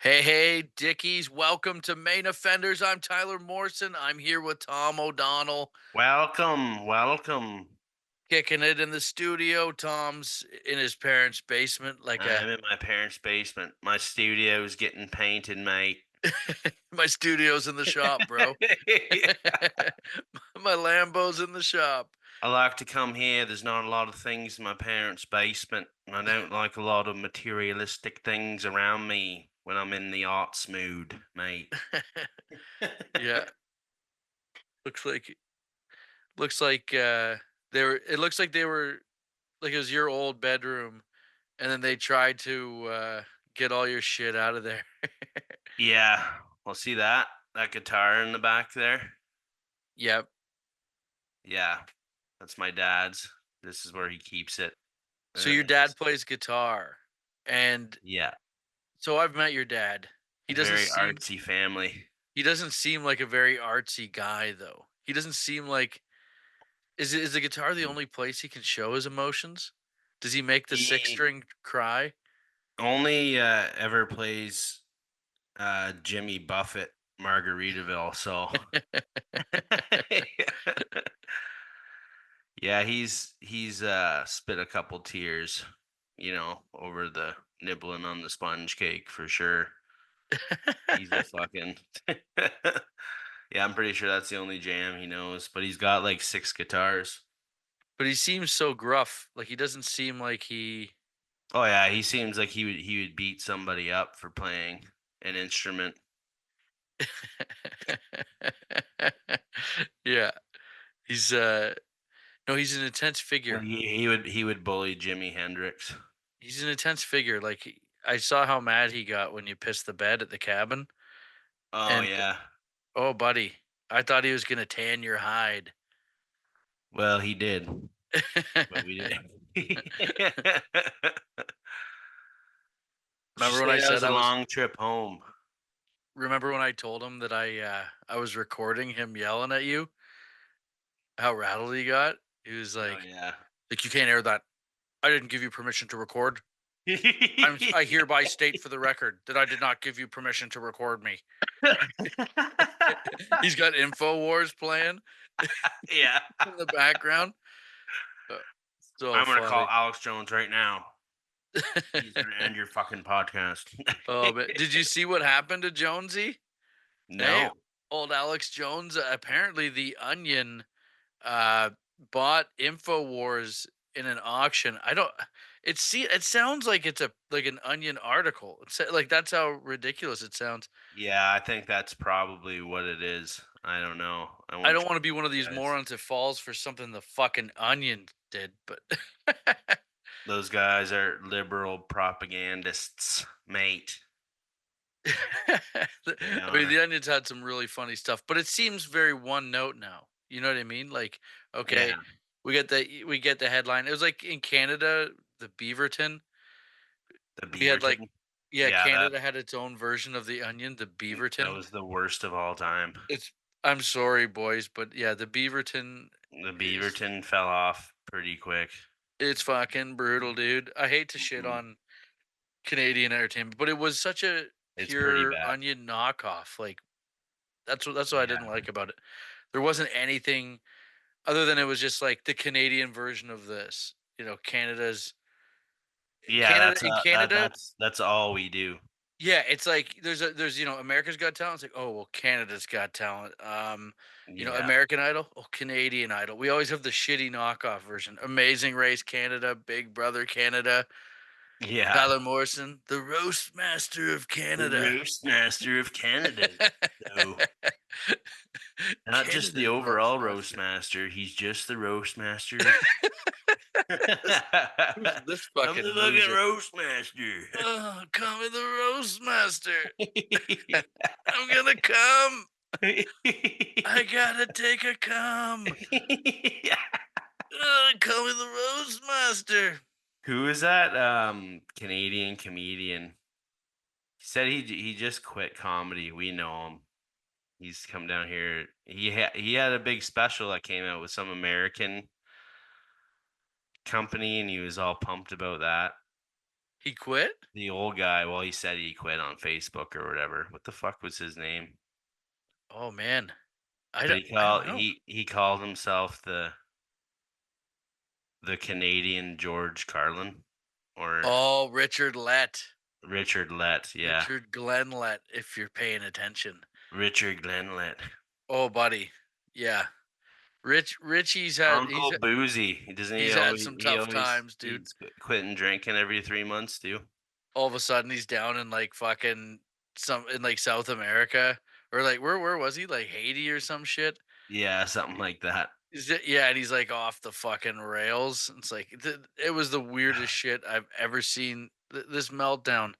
Hey, Dickies. Welcome to Main Offenders. I'm Tyler Morrison. I'm here with Tom O'Donnell, Welcome, welcome. kicking it in the studio. Tom's in his parents' basement, like I'm in my parents' basement. My studio's getting painted, mate. my studio's in the shop, bro. My Lambo's in the shop. I like to come here. There's not a lot of things in my parents' basement. And I don't like a lot of materialistic things around me when I'm in the arts mood, mate. Yeah, looks like looks like they were. It looks like they were like it was your old bedroom, and then they tried to get all your shit out of there. Yeah. Well, see that guitar in the back there? Yep. Yeah, that's my dad's. This is where he keeps it. So your This- dad plays guitar, and yeah, so I've met your dad. He doesn't very seem artsy family. he doesn't seem like a very artsy guy though. He doesn't seem like is the guitar the only place he can show his emotions? Does he make the six He string cry? only ever plays Jimmy Buffett Margaritaville. So yeah, he's spit a couple tears, over the nibbling on the sponge cake for sure. He's a fucking yeah. I'm pretty sure that's the only jam he knows. But he's got like six guitars. But he seems so gruff. Like he doesn't seem like he Oh yeah, he seems like he would beat somebody up for playing an instrument. Yeah. He's no, he's an intense Well, figure. he would bully Jimi Hendrix. He's an intense figure. Like I saw how mad he got when you pissed the bed at the cabin. Oh And yeah. oh, buddy, I thought he was gonna tan your hide. Well, he did, but we didn't. Just Remember when say I that was said a I was long trip home. remember when I told him that I was recording him yelling at you? How rattled he got? He was Oh yeah. like, "You can't air that. I didn't give you permission to record. I hereby state for the record that I did not give you permission to record me." He's got InfoWars playing Yeah. in the background. Uh, so I'm gonna call funny. Alex Jones right now. He's gonna end your fucking podcast. Oh, but did you see what happened to Jonesy? Hey, No. old Alex Jones, apparently the Onion, uh, bought InfoWars in an auction. I don't it sounds like it's a like an Onion article. Like, that's how ridiculous it sounds. Yeah, I think that's probably what it is. I don't know. I I won't don't trust wanna be one of these you guys. morons that falls for something the fucking Onion did, but Those guys are liberal propagandists, mate. They I mean, are. the Onion's had some really funny stuff, but it seems very one note now. You know what I mean? Like, Yeah. okay, we get the headline. It was like in Canada, the Beaverton. The We had like Beaverton. yeah, Yeah, that Canada had its own version of the Onion, the that Beaverton. was the worst of all time. It's I'm sorry, boys, but yeah, the Beaverton The is Beaverton fell off pretty quick. it's fucking brutal, dude. I hate to shit Mhm. on Canadian entertainment, but it was such a It's pretty pure bad. Onion knockoff. Like that's what I didn't Yeah. like about it. There wasn't anything other than it was just like the Canadian version of this. Canada's Yeah, Canada that's in uh that Canada. that's all we do. Yeah, it's like there's America's Got Talent. It's like, oh well, Canada's Got Talent. Yeah. American Idol. Oh, Canadian Idol. We always have the shitty knockoff version. Amazing Race Canada, Big Brother Canada, Yeah. Tyler Morrison, the roast master of The Canada. roast master of Canada. So, not just the Canada's roast overall roast master. master, he's just the roast master of This who's this I'm the fucking fucking loser? roast master. Oh, call me the roast master. I'm gonna come. I gotta take a cum. Call me the roast master. Who is that Canadian comedian? He said he just quit comedy. We know him. He's come down here. He had a big special that came out with some American company, and he was all pumped about that. He quit? The old guy, well, he said he quit on Facebook or whatever. What the fuck was his name? Oh, man. But I don't know. he called himself the Canadian George Carlin or Oh, Richard Lett. Richard Lett. Yeah, Richard Glenn Lett, if you're paying attention. Richard Glenn. Oh, buddy. Yeah. Uncle Boozy. Doesn't he he's had always some tough times, dude. he's quitting drinking every 3 months too? All of a sudden he's down in like fucking some in like South America or like where was he? Like Haiti or some shit. Yeah, something like that. Yeah, and he's like off the fucking rails. It's like it was the weirdest shit I've ever seen. This meltdown,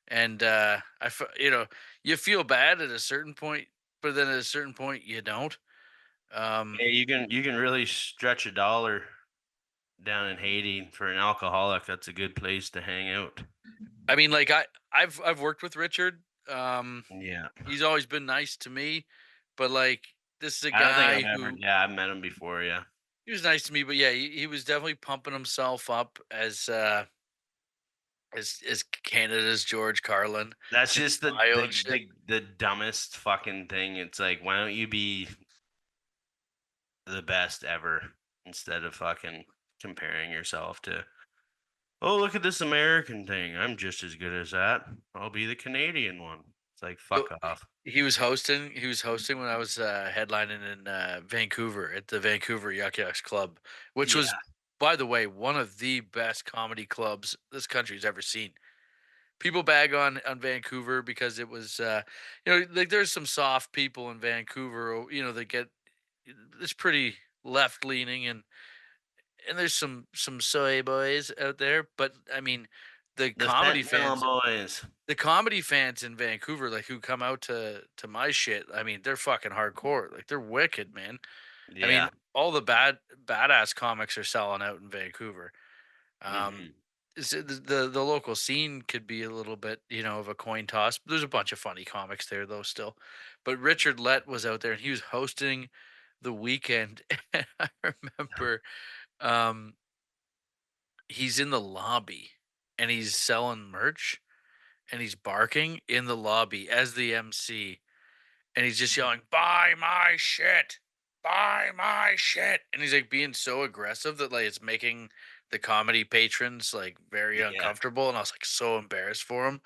and you feel bad at a certain point, but then at a certain point you don't. Um, Hey, you can really stretch a dollar down in Haiti for an alcoholic. That's a good place to hang out. I mean, like I've worked with Richard. Um, Yeah. he's always been nice to me, but like this is a I don't think guy I've ever who yeah, I've met him before, yeah. he was nice to me, but yeah, he was definitely pumping himself up as Canada's George Carlin That's in just his bio and shit. the dumbest fucking thing. It's like, why don't you be the best ever instead of fucking comparing yourself to, oh, look at this American thing. I'm just as good as that. I'll be the Canadian one. It's like, So fuck off. he was hosting. He was hosting when I was headlining in Vancouver at the Vancouver Yuck Yucks Club, which was, Yeah. by the way, one of the best comedy clubs this country's ever seen. People bag on Vancouver because it was, like there's some soft people in Vancouver, that get it's pretty left leaning and there's some soy boys out there, but I mean, the The comedy fentanyl fans boys. the comedy fans in Vancouver, like, who come out to my shit, I mean, they're fucking hardcore, like, they're wicked, man. I mean, Yeah. all the badass comics are selling out in Vancouver. Um, Hmm. the local scene could be a little bit, of a coin toss, but there's a bunch of funny comics there, though, still. But Richard Lett was out there, and he was hosting the weekend, and I remember, um, he's in the lobby, and he's selling merch, and he's barking in the lobby as the MC, and he's just yelling, "Buy my shit, buy my shit," and he's like being so aggressive that like it's making the comedy patrons like very Yeah. uncomfortable, and I was like so embarrassed for him.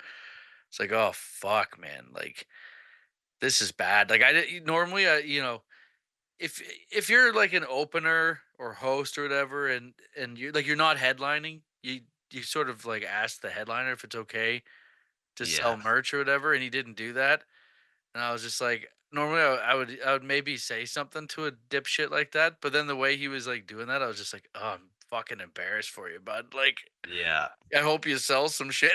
It's like, oh fuck, man, like this is bad. Like normally, if you're like an opener or host or whatever, and you're not headlining, you sort of like ask the headliner if it's okay to Yeah. sell merch or whatever, and he didn't do that. And I was just like, normally I would maybe say something to a dipshit like that, but then the way he was like doing that, I was just like, oh, I'm fucking embarrassed for you, bud. Like, Yeah. I hope you sell some shit.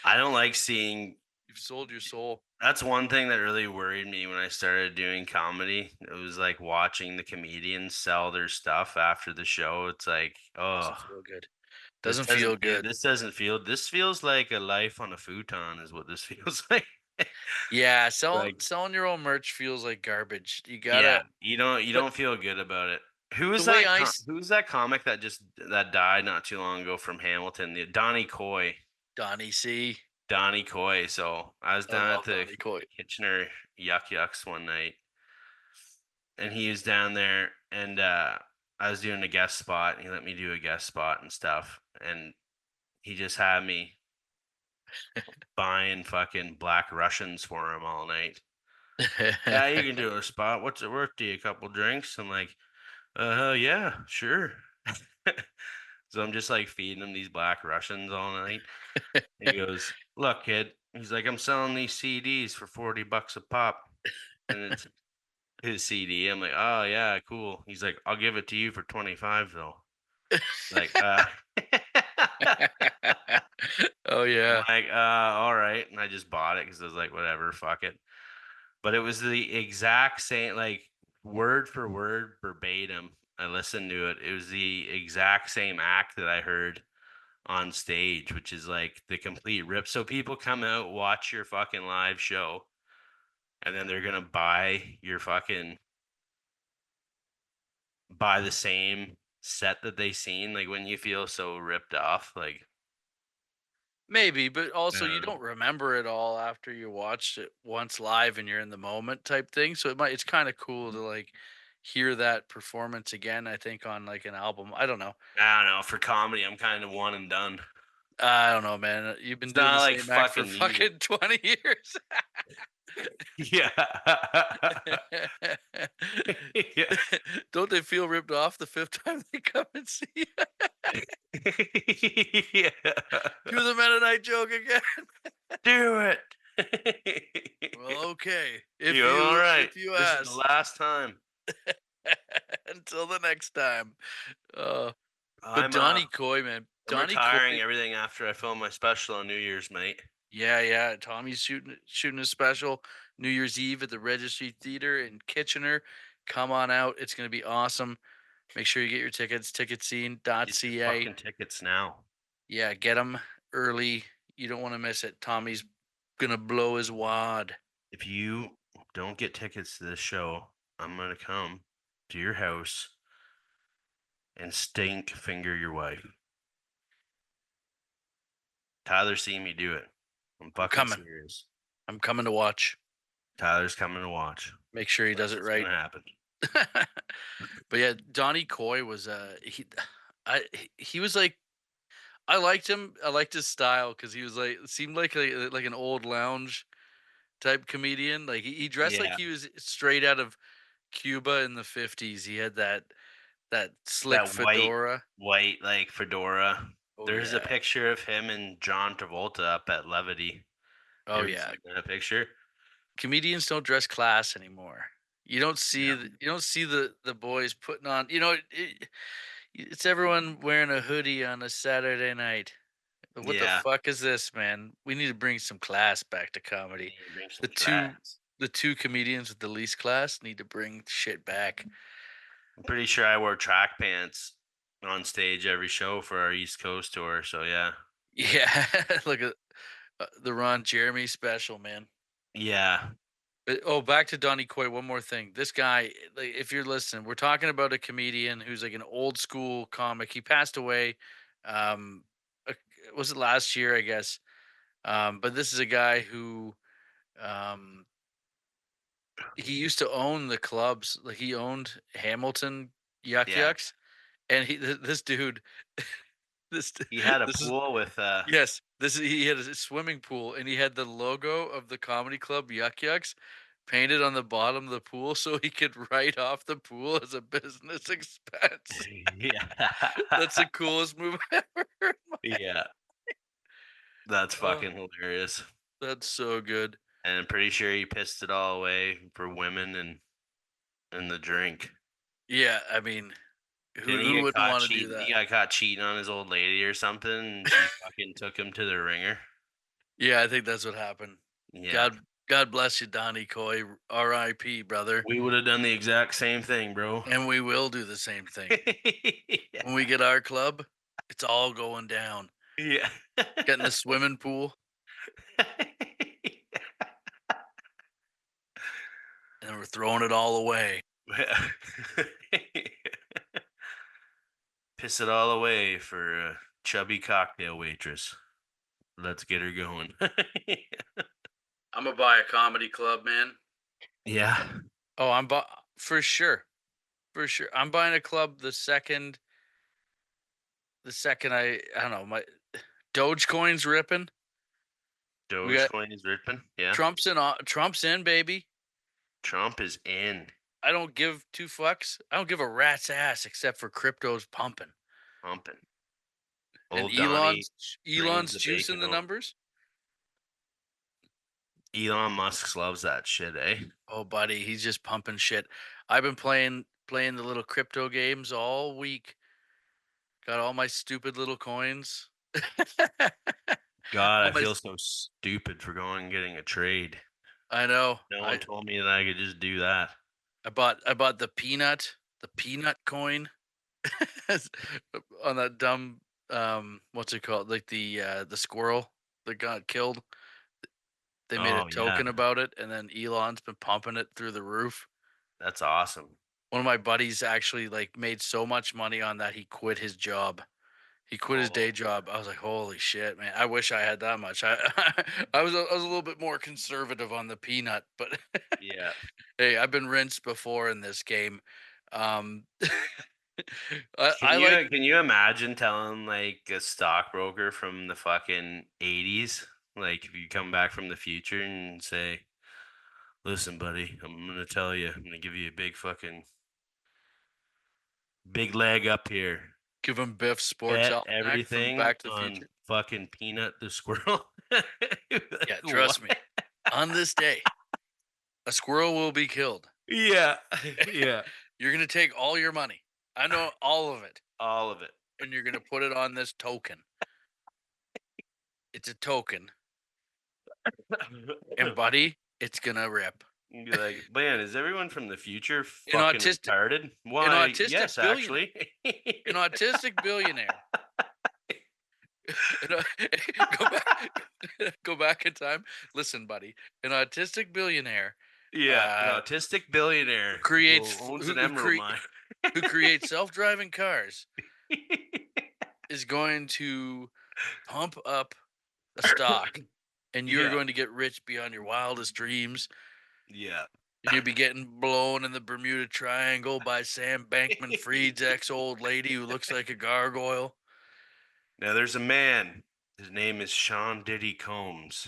I don't like seeing. You've sold your soul. That's one thing that really worried me when I started doing comedy. It was like watching the comedians sell their stuff after the show. It's like, oh, Doesn't feel good. Doesn't feel good. this feels like a life on a futon is what this feels like. Yeah, Like, selling your own merch feels like garbage. You yeah, gotta, you but don't feel good about it. the way Who's that comic that just that died not too long ago from Hamilton? The Donnie Coy. Donnie C. Donnie Coy. So I was I down at love the Donnie Coy. Kitchener Yuck Yucks one night, and he was down there, and I was doing a guest spot, and he let me do a guest spot and stuff, and he just had me buying fucking Black Russians for him all night. Yeah, you can do a spot. What's it worth to you? A couple drinks? I'm like, yeah, sure. So I'm just like feeding him these Black Russians all night. He goes, look, kid. He's like, I'm selling these CDs for $40 a pop. And it's his CD. I'm like, oh yeah, cool. He's like, I'll give it to you for 25 though. Like, Oh I'm yeah. like, all right. And I just bought it because I was like, whatever, fuck it. But it was the exact same, like word for word, verbatim. I listened to it. It was the exact same act that I heard on stage, which is like the complete rip. So people come out, watch your fucking live show, and then they're gonna buy the same set that they seen. Like when you feel so ripped off, like Maybe, but I also you don't know. don't remember it all after you watched it once live and you're in the moment type thing. So it's kind of cool to like hear that performance again, I think on like an album. I don't know. I don't know. For comedy, I'm kind of one and done. I don't know, man. You've been It's doing the not like same act for fucking music. fucking 20 years. Yeah. Yeah. Don't they feel ripped off the fifth time they come and see you? Yeah. Do the Mennonite joke again. Do it. Well, okay. You all right? If you This is the ask. last time. Until the next time. Uh, but I'm Donnie Coy, man. I'm Donnie retiring Coy. everything after I film my special on New Year's, mate. Yeah, yeah. Tommy's shooting a special New Year's Eve at the Registry Theater in Kitchener. Come on out. It's gonna be awesome. Make sure you get your tickets, Get your ticketscene.ca. fucking tickets now. Yeah, get them early. You don't want to miss it. Tommy's gonna blow his wad. If you don't get tickets to this show, I'm gonna come to your house and stink finger your wife. Tyler seen me do it. I'm I'm fucking coming. serious. I'm coming to watch. Tyler's coming to watch. Make sure he does That's it what's right. gonna happen. But yeah, Donnie Coy was he was like I liked him. I liked his style because he was like seemed like an old lounge type comedian. Like he dressed like Yeah, he was straight out of Cuba in the 50s. He had that slick that fedora. white like fedora. Oh There's a yeah. picture of him and John Travolta up at Levity. You Oh ever yeah. seen that picture? Comedians don't dress class anymore. Yeah. You don't see the boys putting on, it's everyone wearing a hoodie on a Saturday night. What the Yeah. fuck is this, man? We need to bring some class back to We comedy. need to bring The some two class. the two comedians with the least class need to bring shit back. I'm pretty sure I wore track pants on stage every show for our East Coast tour. So yeah. Yeah, look at the Ron Jeremy special, man. Yeah. Oh, back to Donnie Coy. One more thing. This guy, like, if you're listening, we're talking about a comedian who's like an old school comic. He passed away. Um, uh, was it last year? I guess. But this is a guy who um he used to own the clubs. Like he owned Hamilton Yuck Yeah. Yucks, and this dude, this He had a this is pool with yes, this is he had a swimming pool, and he had the logo of the comedy club Yuck Yucks painted on the bottom of the pool so he could write off the pool as a business expense. That's yeah. the coolest move ever. Yeah. That's Oh, fucking hilarious. that's so good. And I'm pretty sure he pissed it all away for women and the drink. Yeah, I mean, Didn't he who get wouldn't caught want to do cheating? He that? got caught cheating on his old lady or something, and she fucking took him to the ringer. Yeah, I think that's what happened. Yeah. God bless you, Donnie Coy. R.I.P. brother. We would have done the exact same thing, bro. And we will do the same thing. Yeah. When we get our club, it's all going down. Yeah. Get in the swimming pool, and then we're throwing it all away. Piss it all away for a chubby cocktail waitress. Let's get her going. I'm gonna buy a comedy club, man. Yeah. Oh, for sure, for sure. I'm buying a club the second I don't know my Dogecoin's ripping. We got Dogecoin is ripping. Yeah. Trump's in, baby. Trump is in. I don't give two fucks. I don't give a rat's ass except for crypto's pumping. Pumping. And Old Donnie brings Elon's the juicing bacon the home. numbers. Elon Musk loves that shit, eh? Oh, buddy, he's just pumping shit. I've been playing the little crypto games all week. Got all my stupid little coins. God, All I my feel so stupid for going and getting a trade. I know. No one told me that I could just do that. I bought the peanut coin on that dumb what's it called? Like the squirrel that got killed. They made a Oh, yeah. token about it, and then Elon's been pumping it through the roof. That's awesome. One of my buddies actually like made so much money on that he quit his job He quit his day Oh, job. I was like, "Holy shit, man! I wish I had that much." I was a little bit more conservative on the peanut, but yeah. hey, I've been rinsed before in this game. Um, I, Can I like you imagine telling like a stockbroker from the fucking 80s, like if you come back from the future and say, "Listen, buddy, I'm gonna tell you, I'm gonna give you a big leg up here. give him Biff's sports Bet almanac from everything Back to the on Future. fucking Peanut the squirrel." Like, Yeah, what? trust me. On this day, a squirrel will be killed. Yeah, yeah, You're gonna take all your money. I know all of it, all of it. and you're gonna put it on this token. It's a token, and buddy, it's gonna rip. You'd be like, man, is everyone from the future An fucking autistic, retarded? an Why, autistic yes, billionaire, actually. an autistic billionaire. And, go back, go back in time. Listen, buddy, an autistic billionaire Yeah, an uh, autistic billionaire who owns an emerald mine. who creates self-driving cars is going to pump up a stock, and you're Yeah, going to get rich beyond your wildest dreams, yeah. and you'll be getting blown in the Bermuda Triangle by Sam Bankman-Fried's ex-old lady who looks like a gargoyle. Now there's a man. His name is Sean Diddy Combs.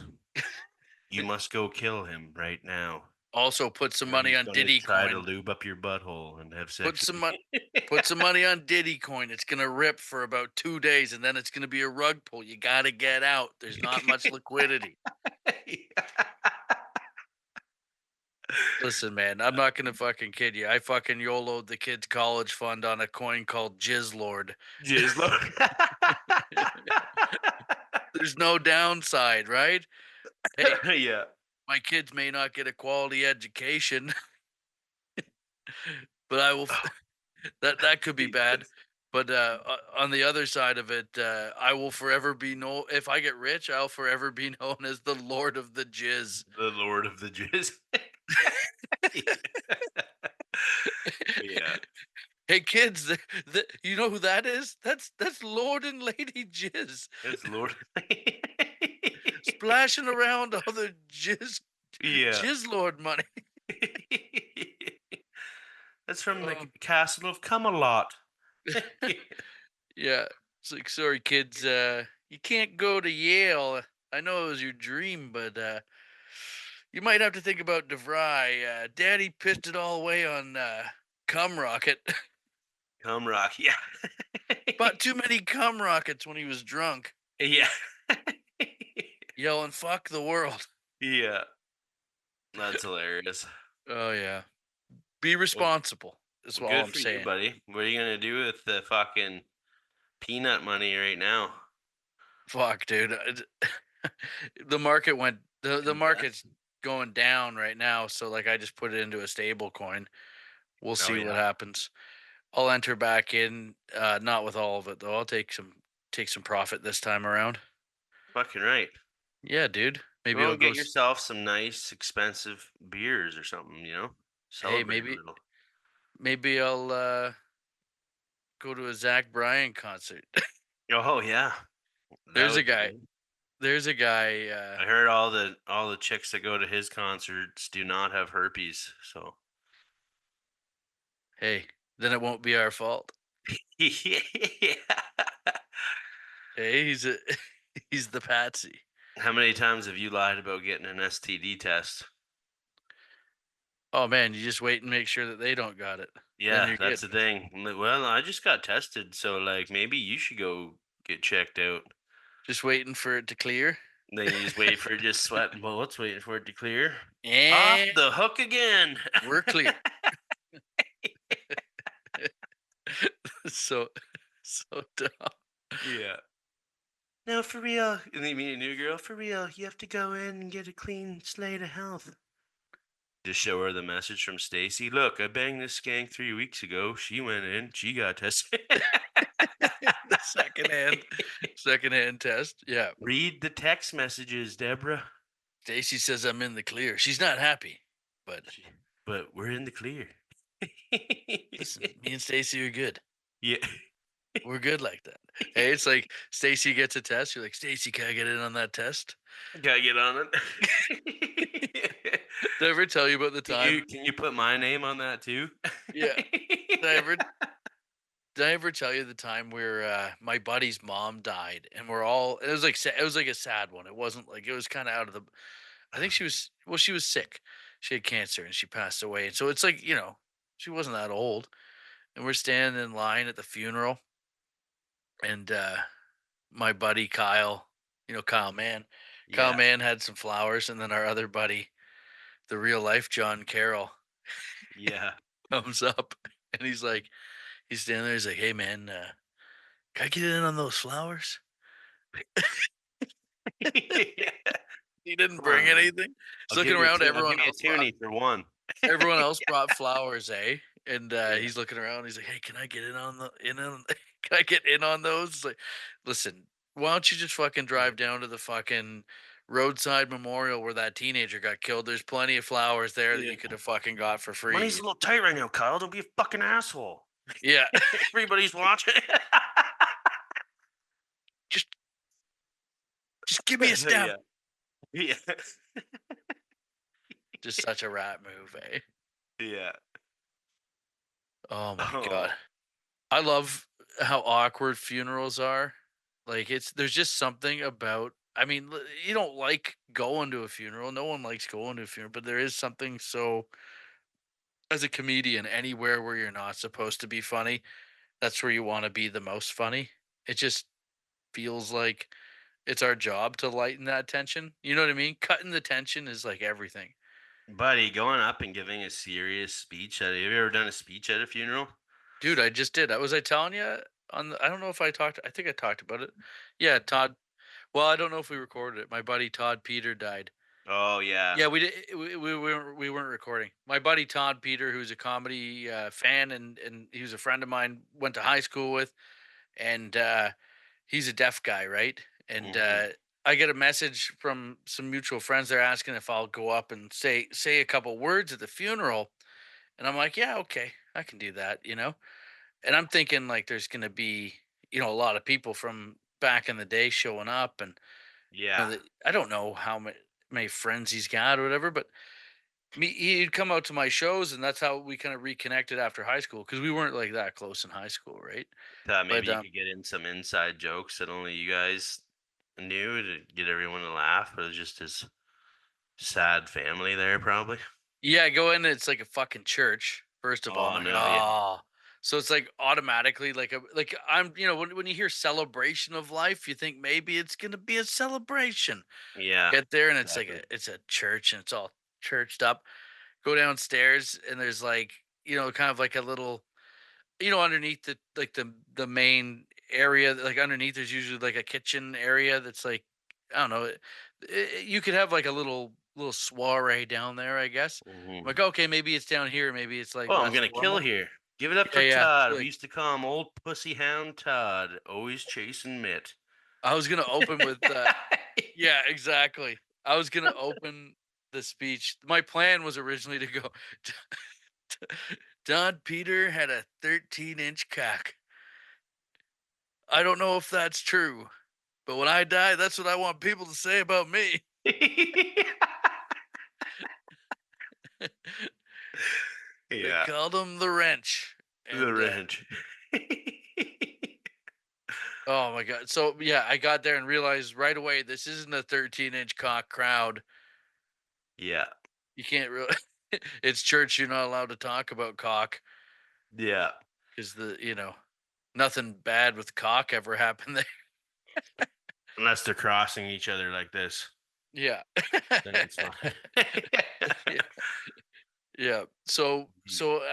You must go kill him right now, Also, put some or money he's on gonna Diddy try to Coin. lube up your butthole and have Put sex some with money. you. Put some money on Diddy Coin. It's gonna rip for about 2 days, and then it's gonna be a rug pull. You gotta get out. There's not much liquidity. Listen, man, I'm not gonna fucking kid you. I fucking YOLO'd the kids' college fund on a coin called Jizz Lord. Jizz Lord. There's no downside, right? Hey, Yeah. my kids may not get a quality education, but I will. That could be bad. Jesus. But on the other side of it, I will forever be known. If I get rich, I'll forever be known as the Lord of the Jizz. The Lord of the Jizz. Yeah. Hey kids, you know who that is? That's Lord and Lady Jizz It's Lord. splashing around all the Yeah. Jizz Lord money. That's from the Oh, castle of Camelot. yeah. It's like, sorry, kids, you can't go to Yale. I know it was your dream, but you might have to think about DeVry. Daddy pissed it all away on cum rocket. Cum rock. Yeah. Bought too many cum rockets when he was drunk, Yeah. yelling "fuck the world." Yeah. That's hilarious. Oh yeah, be Well, responsible. Is all good I'm for you, saying. buddy. What are you gonna do with the fucking peanut money right now? Fuck, dude. The market went. The market's Invest. going down right now. So like, I just put it into a stable coin. We'll Oh see what yeah. happens. I'll enter back in. Not with all of it though. I'll take some profit this time around. Fucking right. Yeah, dude. Maybe Go I'll and go. get yourself some nice, expensive beers or something. Hey, Celebrate a maybe little. maybe I'll go to a Zach Bryan concert. Oh yeah. That There's a would be guy. good. There's a guy. I heard all the chicks that go to his concerts do not have herpes. So Hey, then it won't be our fault. yeah. Hey, he's the patsy. How many times have you lied about getting an STD test? Oh man, you just wait and make sure that they don't got it. Then Yeah, you're that's good. the thing. Well, I just got tested, so like maybe you should go get checked out. Just waiting for it to clear. Then you just wait for it, just sweating bullets, waiting for it to clear. Off And the hook again. we're clear. so so dumb. Yeah. No, for real. And then you meet a new girl. For real, you have to go in and get a clean slate of health. Just show her the message from Stacy. Look, I banged this skank 3 weeks ago. She went in. She got tested. The second hand test. Yeah. Read the text messages, Deborah. Stacy says I'm in the clear. She's not happy, but She- But we're in the clear. listen, me and Stacy are good. Yeah. We're good like that. Hey, it's like Stacy gets a test. You're like, Stacy, can I get in on that test? Gotta get on it. Did I ever tell you about the Can time? you put my name on that too? Yeah. Did I ever did I ever tell you the time where my buddy's mom died and we're all it was like it was like a sad one. It wasn't like it was kind of out of the I think she was sick. She had cancer and she passed away. And so it's like, she wasn't that old. And we're standing in line at the funeral and my buddy Kyle, Kyle Mann. Kyle Yeah, Mann had some flowers and then our other buddy, the real life John Carroll, yeah. comes up and he's standing there, he's like, "Hey man, can I get in on those flowers?" He didn't Come bring on, man. anything. He's looking around, I'll everyone give you a else brought toonie for one. everyone else brought flowers, eh? And Yeah, he's looking around. He's like, "Hey, can I get in on the in on? Can I get in on those?" It's like, listen, why don't you just fucking drive down to the fucking roadside memorial where that teenager got killed? There's plenty of flowers there that yeah. you could have fucking got for free. Money's a little tight right now, Kyle. Don't be a fucking asshole. Yeah, Everybody's watching. just just give me a stem. Yeah, yeah, Just such a rat move, eh? yeah. Oh my god. Oh, I love how awkward funerals are. Like there's just something about you don't like going to a funeral. No one likes going to a funeral, but there is something so as a comedian anywhere where you're not supposed to be funny, that's where you want to be the most funny. It just feels like it's our job to lighten that tension. You know what I mean? Cutting the tension is like everything. buddy, going up and giving a serious speech. Have you ever done a speech at a funeral? Dude, I just did. Was I telling you I don't know if I think I talked about it. Yeah, Todd. Well, I don't know if we recorded it. My buddy Todd Peter died. Oh yeah. Yeah, we did. We weren't recording. My buddy Todd Peter, who's a comedy fan and he was a friend of mine, went to high school with, and he's a deaf guy, right? And Hmm. I get a message from some mutual friends. They're asking if I'll go up and say a couple words at the funeral, and I'm like, yeah, okay, I can do that. And I'm thinking like there's going to be a lot of people from back in the day showing up, and Yeah. I don't know how many friends he's got or whatever, but he'd come out to my shows, and that's how we kind of reconnected after high school because we weren't like that close in high school, right? Thought But maybe you could get in some inside jokes that only you guys knew to get everyone to laugh, but it's just his sad family there, probably. yeah, go in, it's like a fucking church. First of all, I'm Oh like, no, yeah, oh, so it's like automatically like I'm when you hear celebration of life, you think maybe it's gonna be a celebration. yeah, Get there and it's like exactly. it's a church and it's all churched up. Go downstairs and there's like kind of like a little underneath the main area, like underneath there's usually like a kitchen area that's like I don't know. You could have like a little soiree down there, I guess. I'm Hmm. like, okay, maybe it's down here, maybe it's like Oh, I'm less gonna kill formal. here. Give it up Yeah, for yeah. Todd. So, We like, used to call him Old Pussy Hound Todd, always chasing Mitt. I was gonna open with yeah, exactly. I was gonna open the speech. My plan was originally to go. Don Peter had a 13-inch cock. I don't know if that's true. But when I die, that's what I want people to say about me. They Yeah, called him the wrench. the And ranch. oh my god. So yeah, I got there and realized right away this isn't a 13-inch cock crowd. Yeah, You can't really it's church, you're not allowed to talk about cock yeah. because nothing bad with cock ever happened there. Unless they're crossing each other like this, Yeah. then it's fine. Yeah. Yeah. So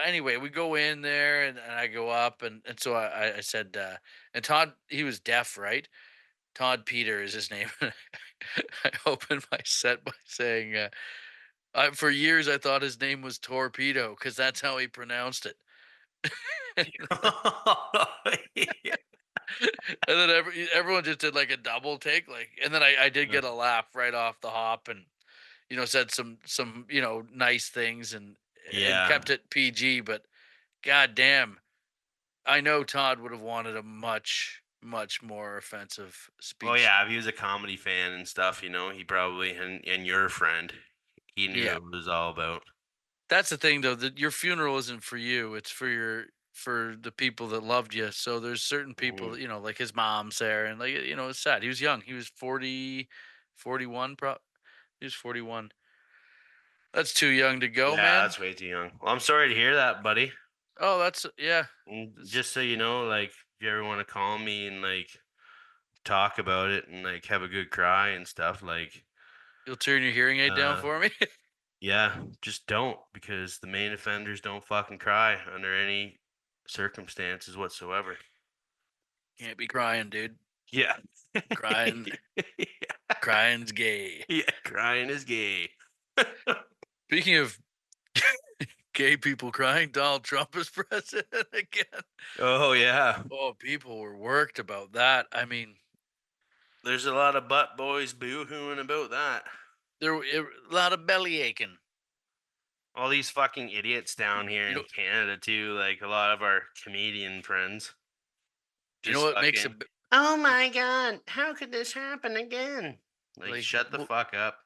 anyway, we go in there and I go up and so I said and Todd, he was deaf, right? Todd Peter is his name. I opened my set by saying, for years I thought his name was Torpedo because that's how he pronounced it. and Yeah. then everyone just did like a double take, and then I did get a laugh right off the hop, and said some nice things and Yeah. kept it PG, but god damn, I know Todd would have wanted a much, much more offensive Oh speech. yeah, if he was a comedy fan and stuff, he probably and you're a friend. He knew Yeah, what it was all about. that's the thing though. That your funeral isn't for you; it's for the people that loved you. So there's certain Mhm. people, like his mom's there, and it's sad. He was young. He was 40, 41. He was 41. That's too young to go, Yeah, man. that's way too young. Well, I'm sorry to hear that, buddy. Oh, that's yeah. And It's, just so you know, like if you ever want to call me and like talk about it and like have a good cry and stuff, like you'll turn your hearing aid down uh for me. yeah, just don't because the main offenders don't fucking cry under any circumstances whatsoever. Can't be crying, dude. Yeah. Crying, crying's gay. Yeah, crying is gay. Speaking of gay people crying, Donald Trump is president again. Oh yeah. Oh, people were worked about that. I mean, There's a lot of butt boys boo-hooing about that. a lot of belly aching. All these fucking idiots down here You in know, Canada too, like a lot of our comedian friends. you know Just what makes fucking, it oh my god, how could this happen again? Like, like, shut the well, fuck up.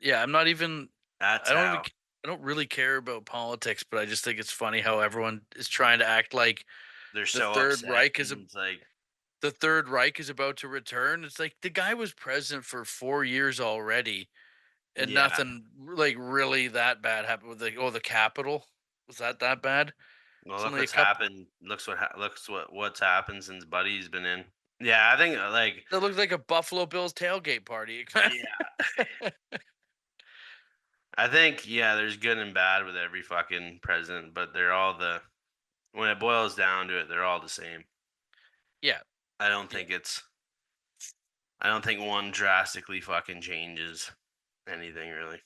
yeah. I'm not even. That's I don't even. how. I don't really care about politics, but I just think it's funny how everyone is trying to act like They're the so Third upset. Reich is a And it's like, the Third Reich is about to return. It's like the guy was president for 4 years already, and yeah. nothing like really that bad happened with the Capitol. Was that bad? Well, It's look only a what's couple. happened. Looks what's happened since Buddy's been in. Yeah, I think like That looked like a Buffalo Bills tailgate party. yeah, I think yeah, there's good and bad with every fucking president, but they're all the when it boils down to it, they're all the same. Yeah, I don't yeah. think it's I don't think one drastically fucking changes anything really.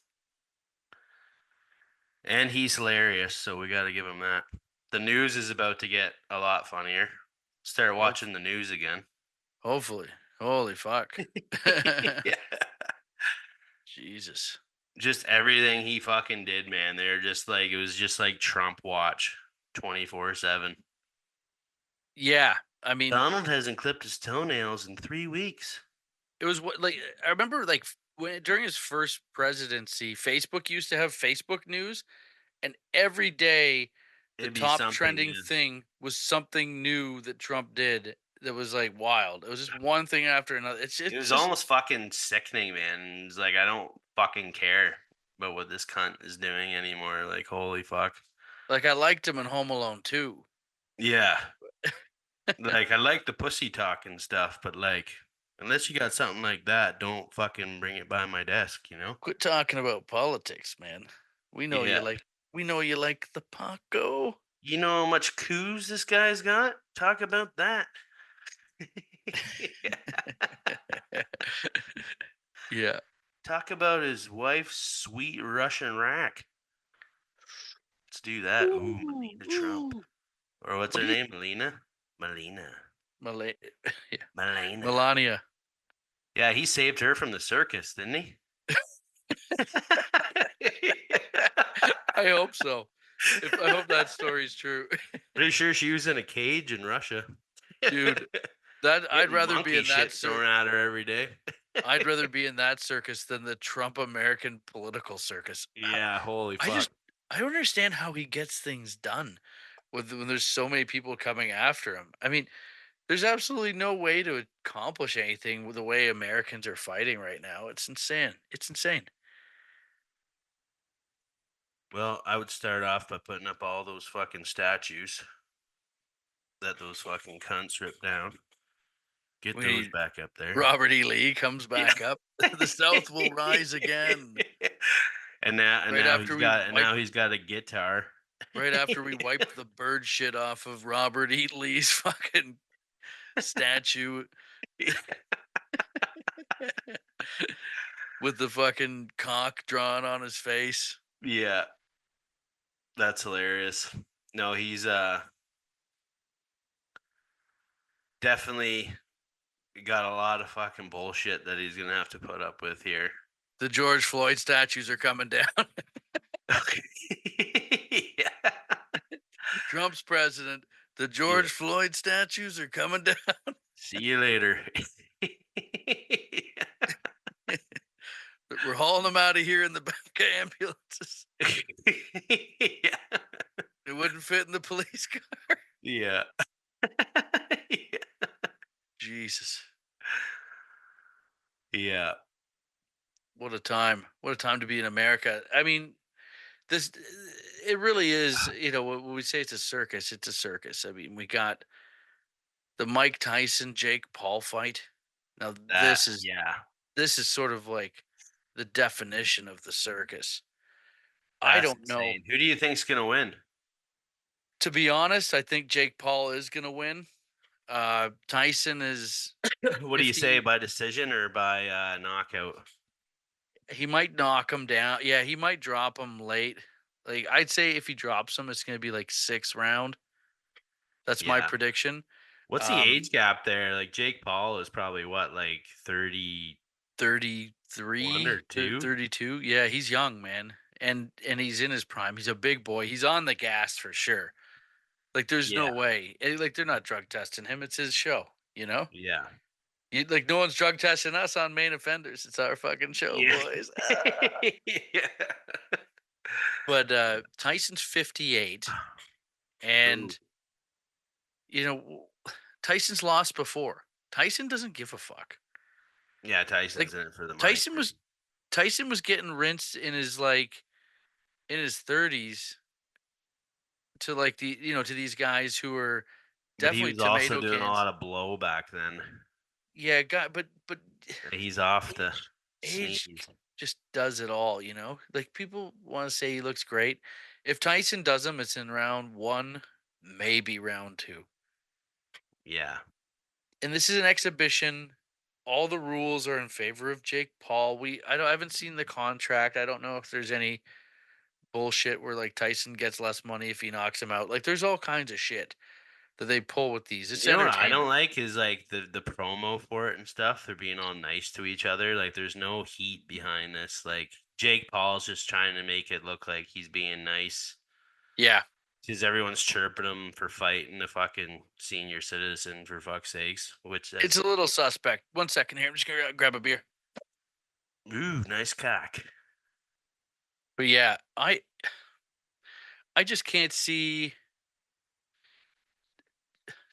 And he's hilarious, so we got to give him that. The news is about to get a lot funnier. Start Hope, watching the news again. hopefully. Holy fuck. Yeah. Jesus. Just everything he fucking did, man. They're just like it was just like Trump watch 24/7. Yeah, I mean, Donald hasn't clipped his toenails in 3 weeks. it was what like I remember like when during his first presidency, Facebook used to have Facebook news, and every day the It'd be top something trending new. thing was something new that Trump did that was like wild. It was just one thing after another. It It's was just almost fucking sickening, man. It's like I don't fucking care about what this cunt is doing anymore. Like holy fuck. like I liked him in Home Alone too. Yeah. Like I like the pussy talk and stuff, but like unless you got something like that, don't fucking bring it by my desk, you know? Quit talking about politics, man. We know you Yeah. like we know you like the Paco. You know how much coups this guy's got? Talk about that. Yeah. Talk about his wife's sweet Russian rack. Let's do that. Ooh, Ooh, Melania Trump. ooh. Or what's What her do you name? Melina? Melina. Mala- yeah. Melina. Melania. Yeah, he saved her from the circus, didn't he? I hope so. If I hope that story's true. Pretty sure she was in a cage in Russia. Dude, that Getting monkey shit thrown at her every day. I'd rather be in that circus than the Trump American political circus. Yeah, holy I fuck. just I don't understand how he gets things done when there's so many people coming after him. I mean, there's absolutely no way to accomplish anything with the way Americans are fighting right now. It's insane. It's insane. Well, I would start off by putting up all those fucking statues that those fucking cunts ripped down. Get We those need back up there. Robert E. Lee comes Yeah. back up. The South will rise again. and now and Right now after he's we got and wipe now he's got a guitar. right after we wipe the bird shit off of Robert E. Lee's fucking statue with the fucking cock drawn on his face. Yeah, that's hilarious. No, he's definitely got a lot of fucking bullshit that he's gonna have to put up with here. The George Floyd statues are coming down. Yeah. Trump's president. The Yeah. George Floyd statues are coming down. See you later. We're hauling them out of here in the back of ambulances. Yeah. It wouldn't fit in the police car. Yeah. Yeah. Jesus. Yeah. What a time. What a time to be in America. I mean, this it really is, when we say it's a circus, it's a circus. I mean, we got the Mike Tyson Jake Paul fight. Now That yeah. this is sort of like the definition of the circus. I That's don't know. insane. Who do you think's gonna win? To be honest, I think Jake Paul is going to win. Tyson is What do if you say, he by decision or by knockout? he might knock him down. Yeah, he might drop him late. Like I'd say if he drops him, it's going to be like 6th round. That's my Yeah. prediction. What's the Um age gap there? Like Jake Paul is probably what, like 31 33, or 2? 32. Yeah, he's young, man. And he's in his prime. He's a big boy. He's on the gas for sure. Like there's Yeah. no way. Like they're not drug testing him. It's his show, you know? Yeah. Like no one's drug testing us on main offenders. It's our fucking show, Yeah. boys. Yeah. But Tyson's 58, Ooh. and you know Tyson's lost before. Tyson doesn't give a fuck. Yeah, Like Tyson's in it for the money, Tyson man. was Tyson was getting rinsed in his in his 30s to like to these guys who are But he definitely was also tomato doing a cans. lot of blow back then. Yeah, God, but He's off the age age sneeze. just does it all. Like people want to say he looks great. If Tyson does him, it's in round 1, maybe round 2. Yeah. And this is an exhibition. All the rules are in favor of Jake Paul. I haven't seen the contract. I don't know if there's any bullshit where like Tyson gets less money if he knocks him out. Like there's all kinds of shit that they pull with these. It's You know what I don't entertainment. like is like the promo for it and stuff. They're being all nice to each other. Like there's no heat behind this. Like Jake Paul's just trying to make it look like he's being nice Yeah. because everyone's chirping him for fighting a fucking senior citizen, for fuck's sakes. Which It's that's, a little suspect. 1 second here. I'm just gonna grab a beer. ooh, nice cock. But yeah, I just can't see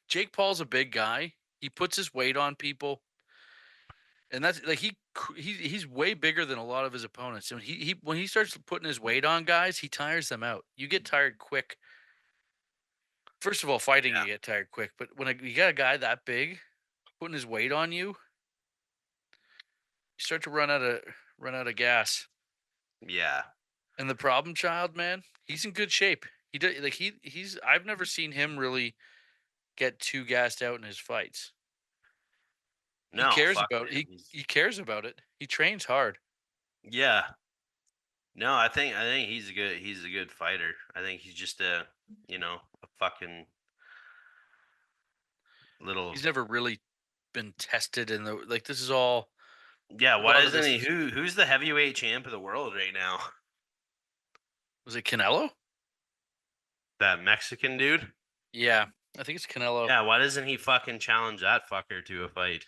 Jake Paul's a big guy. He puts his weight on people. And that's like he's way bigger than a lot of his opponents. And when he starts putting his weight on guys, he tires them out. You get tired quick. First of all, fighting Yeah. you get tired quick, but when you got a guy that big putting his weight on you, you start to run out of gas. Yeah. And the problem child, man, he's in good shape. He does like he's I've never seen him really get too gassed out in his fights. He No, cares fuck about man. he cares about it. He trains hard. Yeah. No, I think he's a good fighter. I think he's just a fucking little. He's never really been tested in the like this is all Yeah, a why lot of isn't this he? is Who's the heavyweight champ of the world right now? was it Canelo? That Mexican dude? Yeah, I think it's Canelo. Yeah, why doesn't he fucking challenge that fucker to a fight?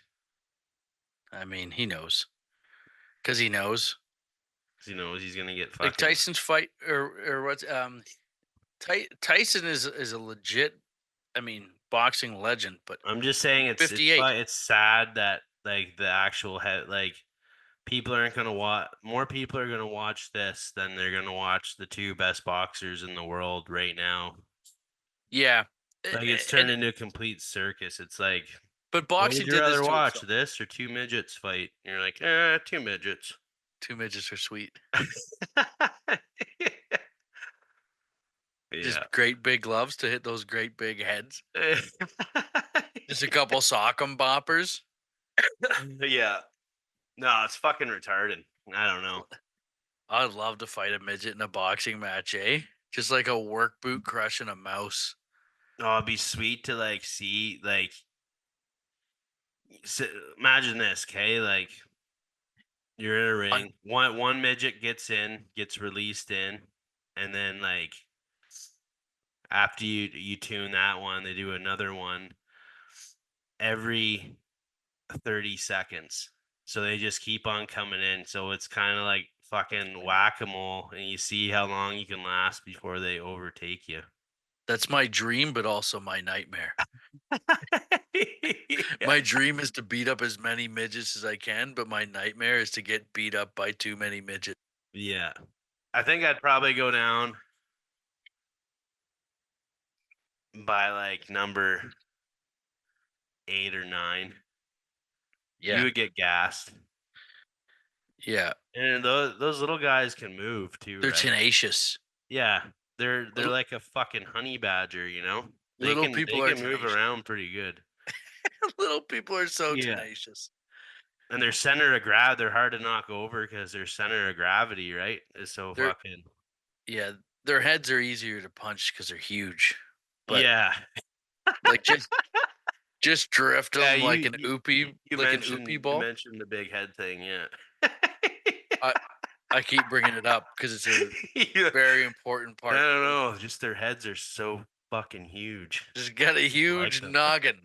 I mean, he knows because he knows. 'Cause he knows he's gonna get Like fucking. Tyson's fight or what's Tyson is a legit, I mean, boxing legend, but I'm just saying he's 58. it's sad that like the actual head like people aren't gonna watch. More people are gonna watch this than they're gonna watch the two best boxers in the world right now. Yeah, Like it's turned and into a complete circus. It's like, but what would boxing you did this rather to watch, itself. this or two midgets fight? And you're like, two midgets. Two midgets are sweet. Yeah. Just great big gloves to hit those great big heads. Just a couple sock 'em boppers. Yeah. No, it's fucking retarded. I don't know. I'd love to fight a midget in a boxing match, eh? Just like a work boot crushing a mouse. Oh, it'd be sweet to like see like imagine this, okay? Like you're in a Un- ring. One midget gets released in, and then like After you tune that one, they do another one every 30 seconds. So they just keep on coming in. So it's kind of like fucking whack-a-mole, and you see how long you can last before they overtake you. That's my dream, but also my nightmare. Yeah. My dream is to beat up as many midgets as I can, but my nightmare is to get beat up by too many midgets. Yeah. I think I'd probably go down by like number 8 or 9. You Yeah, would get gassed. yeah. And those little guys can move too, They're right? tenacious. Yeah. They're Little, like a fucking honey badger, you know? They little can people they are can move tenacious. around pretty good. Little people are so Yeah. tenacious. And they're hard to knock over because their center of gravity, right, is so They're fucking. Yeah, their heads are easier to punch because 'cause they're huge, but, Yeah. like, just drift Yeah, them like an oopie you ball. mentioned the big head thing, yeah. I I keep bringing it up because it's a Yeah. very important I part. don't know, just their heads are so fucking huge. Just got a I like huge them. noggin.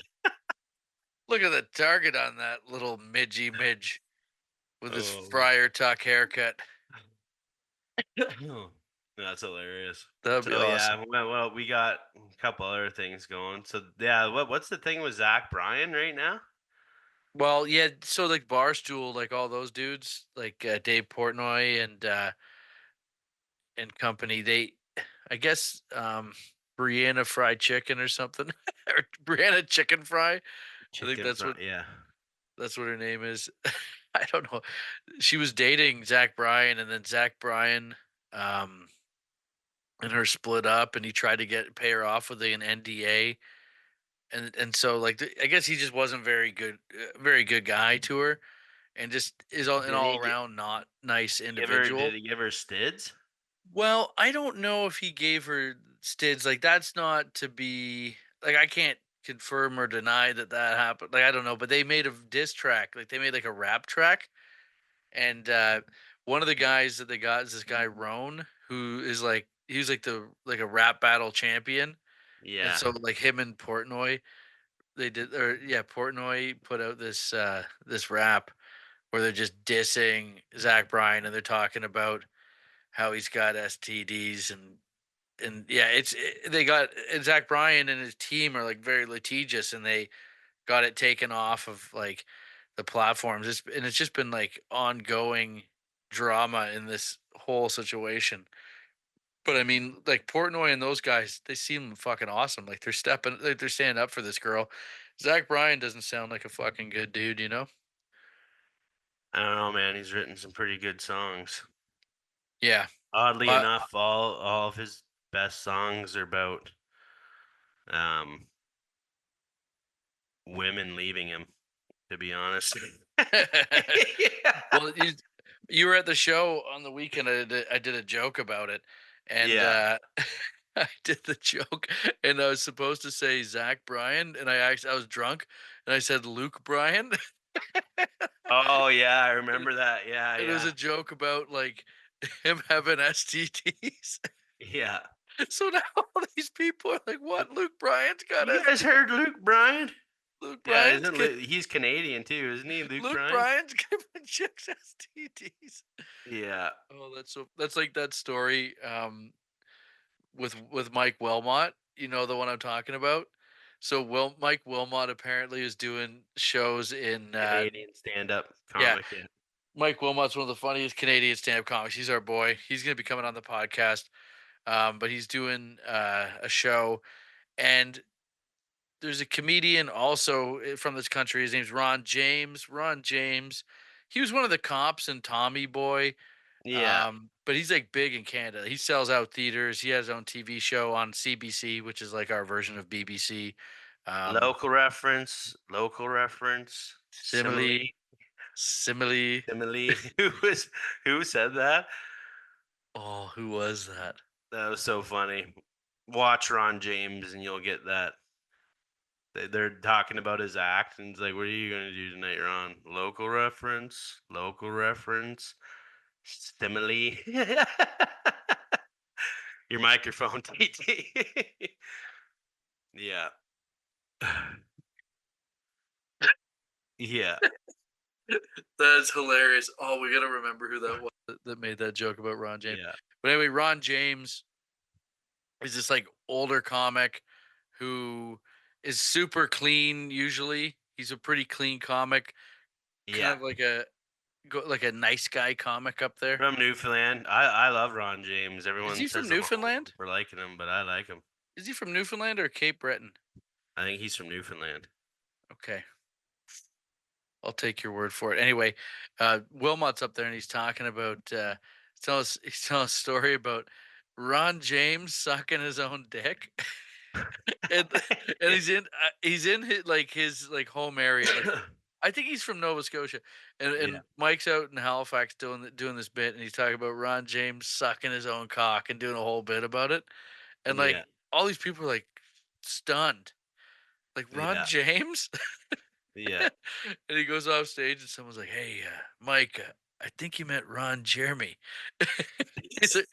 Look at the target on that little midgy midge with his Oh. Friar Tuck haircut. That's hilarious. That'd be So, yeah, awesome. well, we got a couple other things going. So, yeah, what's the thing with Zach Bryan right now? Well, yeah, so, like, Barstool, like, all those dudes, like, Dave Portnoy and company, they I guess, Brianna Fried Chicken or something, or Brianna Chicken Fry. I think Chicken fry, yeah. that's what her name is. I don't know. She was dating Zach Bryan, and then Zach Bryan, um, and her split up, and he tried to pay her off with an NDA, and so like I guess he just wasn't very good guy to her, and just is an Did all he gi around not nice give her individual. did he give her stids? Well, I don't know if he gave her stids. Like that's not to be like I can't confirm or deny that that happened. Like I don't know, but they made a diss track. Like they made like a rap track, and one of the guys that they got is this guy Roan, who is like he's like the like a rap battle champion, and Yeah. so like him and Portnoy, they did or yeah, Portnoy put out this rap where they're just dissing Zach Bryan and they're talking about how he's got STDs and yeah, they got and Zach Bryan and his team are like very litigious, and they got it taken off of like the platforms. It's just been like ongoing drama in this whole situation. But I mean, like Portnoy and those guys, they seem fucking awesome. Like they're standing up for this girl. Zach Bryan doesn't sound like a fucking good dude, you know? I don't know, man, he's written some pretty good songs. Yeah. Oddly Uh, enough, all of his best songs are about, um, women leaving him, to be honest. Yeah. well, you were at the show on the weekend. I did a joke about it, and Yeah. I did the joke, and I was supposed to say Zach Bryan, and I was drunk, and I said Luke Bryan. Oh, yeah, I and remember that. Yeah, it was yeah. a joke about like him having STDs. Yeah. So now all these people are like, "What? Luke Bryan's got You guys STDs? heard Luke Bryan? Luke Yeah, Bryan's isn't gi- He's Canadian too, isn't he, Luke Luke Bryan? Bryan's giving chicks STDs." Yeah. Oh, that's like that story. With Mike Wilmot, you know the one I'm talking about. So Mike Wilmot apparently is doing shows in Canadian stand-up yeah. comic, yeah. Mike Wilmot's one of the funniest Canadian stand-up comics. He's our boy. He's gonna be coming on the podcast. But he's doing a show, and there's a comedian also from this country. His name's Ron James. Ron James. He was one of the cops in Tommy Boy. Yeah. But he's like big in Canada. He sells out theaters. He has his own TV show on CBC, which is like our version of BBC. Um, Local reference, simile, simile, simile. simile. Who said that? Oh, who was that? That was so funny. Watch Ron James and you'll get that. They're talking about his act, and it's like, "What are you gonna do tonight, Ron? Local reference, simile." Your microphone, TT. Yeah. Yeah. That's hilarious. Oh, we gotta remember who that was that made that joke about Ron James. Yeah. But anyway, Ron James is this like older comic who is super clean usually. He's a pretty clean comic, kind Yeah. of like a like a nice guy comic up there. From Newfoundland. I love Ron James. Is Everyone he from says I'm a homer Newfoundland? for liking him, but I like him. Is he from Newfoundland or Cape Breton? I think he's from Newfoundland. Okay. I'll take your word for it. Anyway, Wilmot's up there and he's talking about he's telling a story about Ron James sucking his own dick. and and he's in his like home area. Like I think he's from Nova Scotia. Yeah. And Mike's out in Halifax doing this bit and he's talking about Ron James sucking his own cock and doing a whole bit about it. And Yeah. like all these people are like stunned. Like Ron Yeah. James? Yeah. And he goes off stage and someone's like, "Hey, Mike, I think you meant Ron Jeremy." He's like,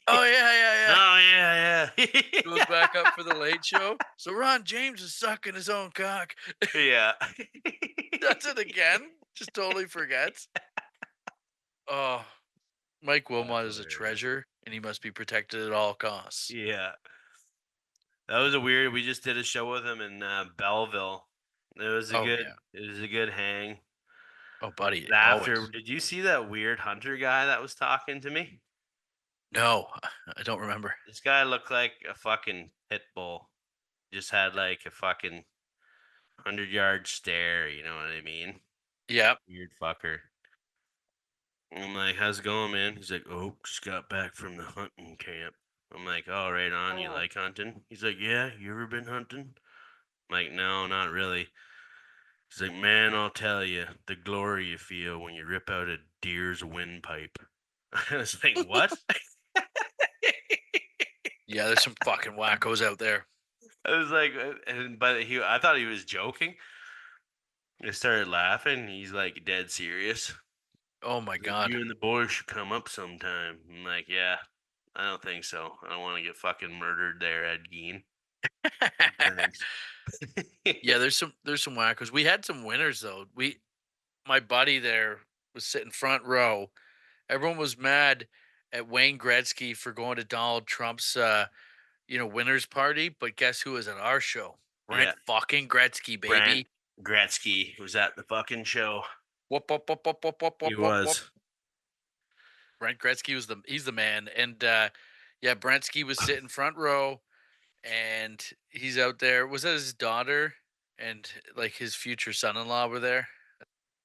"Oh yeah, yeah, yeah." Oh yeah, Goes back up for the yeah. late show. So Ron James is sucking his own cock. Yeah. Does it again. Just totally forgets. Oh, Mike That's Wilmot is a hilarious. treasure, and he must be protected at all costs. Yeah. That was a weird we just did a show with him in, Belleville. Oh yeah. It was a good hang. Oh, buddy, After always. did you see that weird hunter guy that was talking to me? No, I don't remember. This guy looked like a fucking pit bull. Just had, like, a fucking 100-yard stare, you know what I mean? Yeah. Weird fucker. I'm like, "How's it going, man?" He's like, "Oh, just got back from the hunting camp." I'm like, "Oh, right on. You like hunting?" He's like, "Yeah. You ever been hunting?" I'm like, "No, not really." He's like, "Man, I'll tell you, the glory you feel when you rip out a deer's windpipe." I was like, "What?" Yeah, there's some fucking wackos out there. I was like, but I thought he was joking. I started laughing. He's like dead serious. Oh my He's like, god. "You and the boys should come up sometime." I'm like, "Yeah, I don't think so. I don't want to get fucking murdered there, Ed Gein." Thanks. Yeah, there's some wackos. We had some winners though. My buddy there was sitting front row. Everyone was mad at Wayne Gretzky for going to Donald Trump's winners party, but guess who was at our show? Brent Yeah, fucking Gretzky, Brent baby. Gretzky was at the fucking show. Whoop whoop whoop whoop whoop whoop He whoop whoop whoop. was. Brent Gretzky was he's the man. And yeah, Brentski was sitting front row and he's out there. Was that his daughter and like his future son-in-law were there?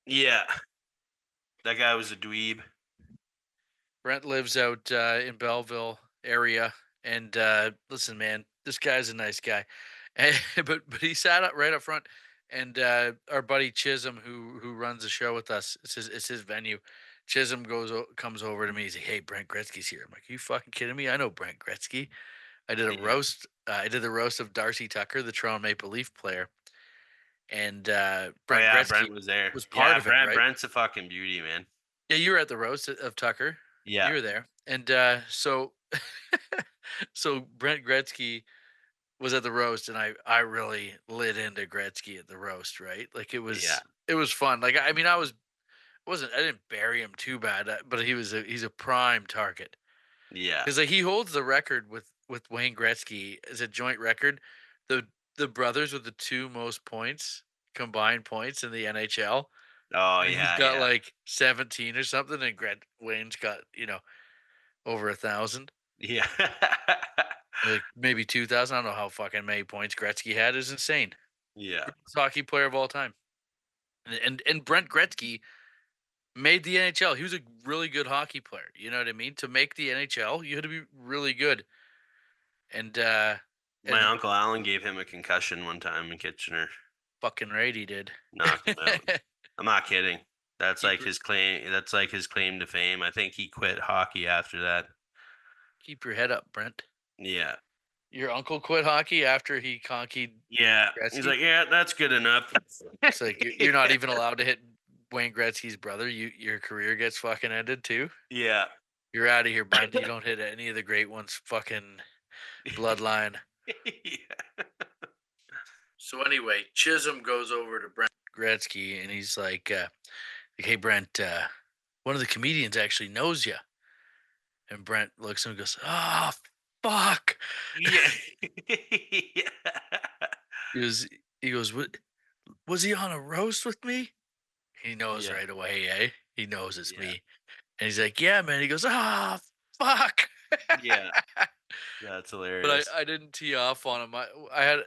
Yeah, that guy was a dweeb. Brent lives out in Belleville area, and listen, man, this guy's a nice guy, and, but he sat up right up front, and our buddy Chisholm, who runs the show with us, it's his venue. Chisholm comes over to me. He's like, "Hey, Brent Gretzky's here." I'm like, "Are you fucking kidding me? I know Brent Gretzky. I did a Yeah. roast. I did the roast of Darcy Tucker, the Toronto Maple Leaf player, and Oh Brent yeah, Gretzky Brent was there. was part Yeah, of it, right? Brent's a fucking beauty, man. Yeah, you were at the roast of Tucker. Yeah, You were there, and so so Brent Gretzky was at the roast, and I really lit into Gretzky at the roast, right? Like yeah, it was fun. Like I mean, I didn't bury him too bad, but he's a prime target yeah. because like he holds the record with Wayne Gretzky as a joint record. The the brothers with the two most points combined points in the NHL. Oh I think he's yeah, got yeah, like 17 or something, and Wayne's got over 1,000. yeah, Like maybe 2,000. I don't know how fucking many points Gretzky had. Is insane. yeah, Greatest hockey player of all time. And Brent Gretzky made the NHL. He was a really good hockey player. You know what I mean? To make the NHL, you had to be really good. And My and uncle Alan gave him a concussion one time in Kitchener, fucking right he did. knocked him out. I'm not kidding. keep your That's like his claim to fame. I think he quit hockey after that. keep your head up, Brent. Yeah, Your uncle quit hockey after he conkied yeah. He's Gretzky. like, yeah, that's good enough. It's like you're not even allowed to hit Wayne Gretzky's brother. Your career gets fucking ended too. Yeah, You're out of here, Brent. You don't hit any of the great ones. Fucking bloodline. Yeah. So anyway, Chisholm goes over to Brent Gretzky and he's like, "Hey Brent, one of the comedians actually knows you." And Brent looks at him and goes, "Oh fuck." Yeah. Yeah. He goes, he goes, "What was he on a roast with me?" He knows Yeah. right away, eh? He knows it's Yeah. me. And he's like, "Yeah, man." He goes, "Ah, fuck." Yeah. That's But hilarious. I didn't tee off on him. I had,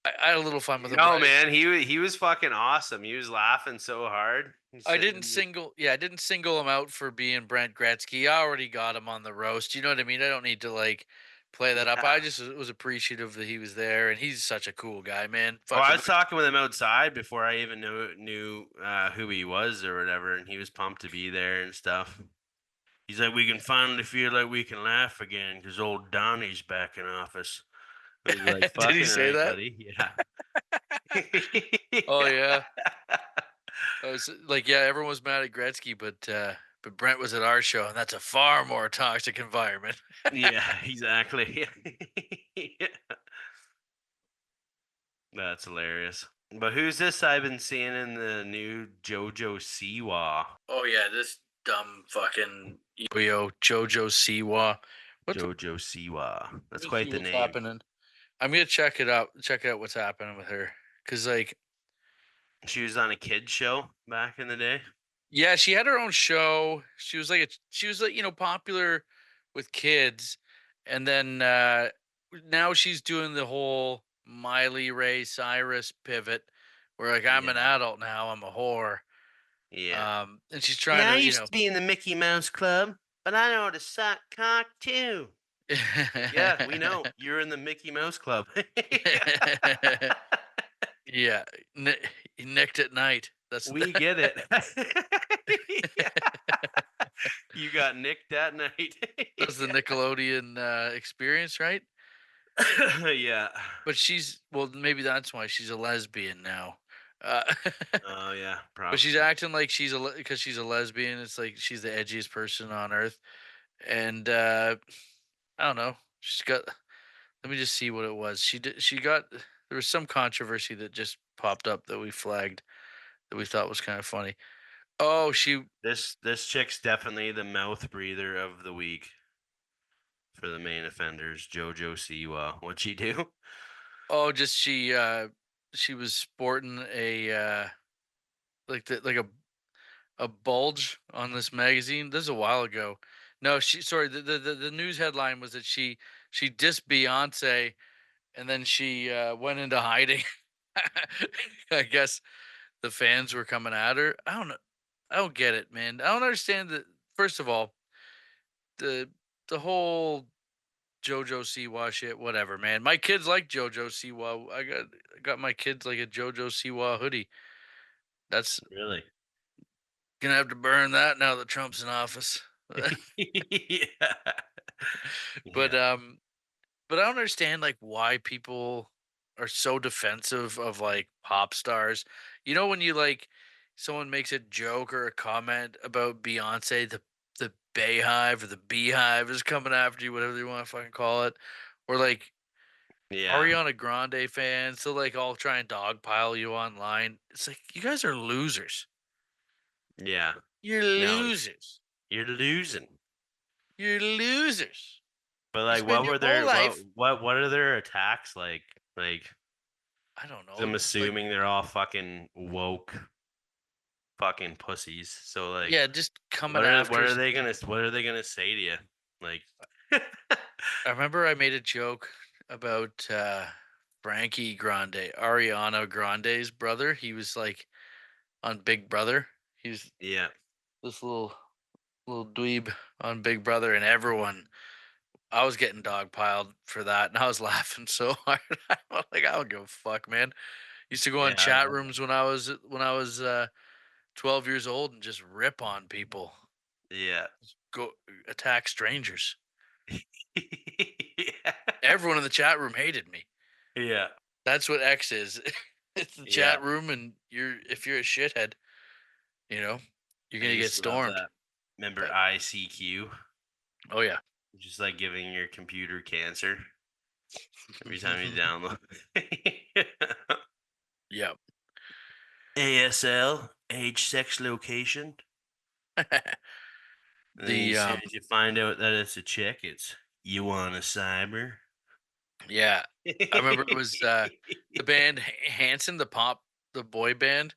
I had a little fun with him, but No, man, he was fucking awesome. He was laughing so hard. He's I sitting didn't in the single, yeah, I didn't single him out for being Brent Gretzky. I already got him on the roast. You know what I mean? I don't need to like play that up. yeah. I just was appreciative that he was there, and he's such a cool guy, man. Oh, I Fucking was talking with him outside before I even knew who he was or whatever, and he was pumped to be there and stuff. He's like, "We can finally feel like we can laugh again because old Donnie's back in office." I was like, did he "Fucking say right, that? buddy." Yeah. Oh Yeah. yeah. I was like, yeah, everyone was mad at Gretzky, but Brent was at our show, and that's a far more toxic environment. Yeah, exactly. Yeah. That's hilarious. But who's this I've been seeing in the new JoJo Siwa? Oh yeah, this dumb fucking yo Jojo Siwa. What the, JoJo Siwa. let That's me quite see the what's name. happening. I'm gonna check it out. Check out what's happening with her, cause like, She was on a kid show back in the day. yeah, she had her own show. She was like, popular with kids, and then now she's doing the whole Miley Ray Cyrus pivot, where like I'm an Yeah. adult now, I'm a whore. Yeah. And she's trying Yeah, I to, used to be in the Mickey Mouse Club, but I know how to suck cock too. Yeah, we know. You're in the Mickey Mouse Club. yeah, ni- nicked at night. We get it. Yeah. You got nicked that night. That's the Nickelodeon experience, right? Yeah. But she's, well, maybe that's why she's a lesbian now. Oh, yeah, But she's probably. acting like because she's a lesbian. It's like she's the edgiest person on earth, and I don't know. She's got. Let me just see what it was. She did. She got. There was some controversy that just popped up that we flagged that we thought was kind of funny. Oh, she. This chick's definitely the mouth breather of the week for the main offenders. JoJo Siwa. What'd she do? Oh, just she. She was sporting a like a bulge on this magazine. This is a while ago. No, she. Sorry. The news headline was that she dissed Beyonce and then she went into hiding. I guess the fans were coming at her. I don't know. I don't get it, man. I don't understand that. First of all, the the whole JoJo Siwa shit, whatever, man. My kids like JoJo Siwa. I got my kids like a JoJo Siwa hoodie. That's Really? gonna have to burn that now that Trump's in office. Yeah. but Yeah. um, but I don't understand like why people are so defensive of like pop stars. You know when you like someone makes a joke or a comment about Beyonce, the Bayhive or the Beehive is coming after you, whatever you want to fucking call it, or like Yeah. Ariana Grande fans, so like all try and dogpile you online. It's like you guys are losers. Yeah. You're No, losers. you're losing. You're losers. But You like, spend what your were whole their life. what are their attacks like? Like, I don't 'cause know. I'm Like, assuming they're all fucking woke fucking pussies. So like, yeah, just coming what after. are they gonna say to you? Like, I remember I made a joke about Frankie Grande, Ariana Grande's brother. He was like on Big Brother. He's yeah, this little dweeb on Big Brother, and everyone. I was getting dogpiled for that, and I was laughing so hard. I'm like, I don't give a fuck, man. Used to go on yeah, I chat bet. rooms when I was 12 years old and just rip on people, Yeah, go attack strangers. yeah, Everyone in the chat room hated me. yeah, That's what X is. It's the yeah. chat room, and if you're a shithead, you know, you're I gonna get used to love stormed. that. Remember But ICQ? oh yeah. Just like giving your computer cancer every time you download. Yep. ASL, age, sex, location. And then The as soon as you find out that it's a chick, it's you want a cyber. Yeah. I remember it was, the band Hanson, the boy band.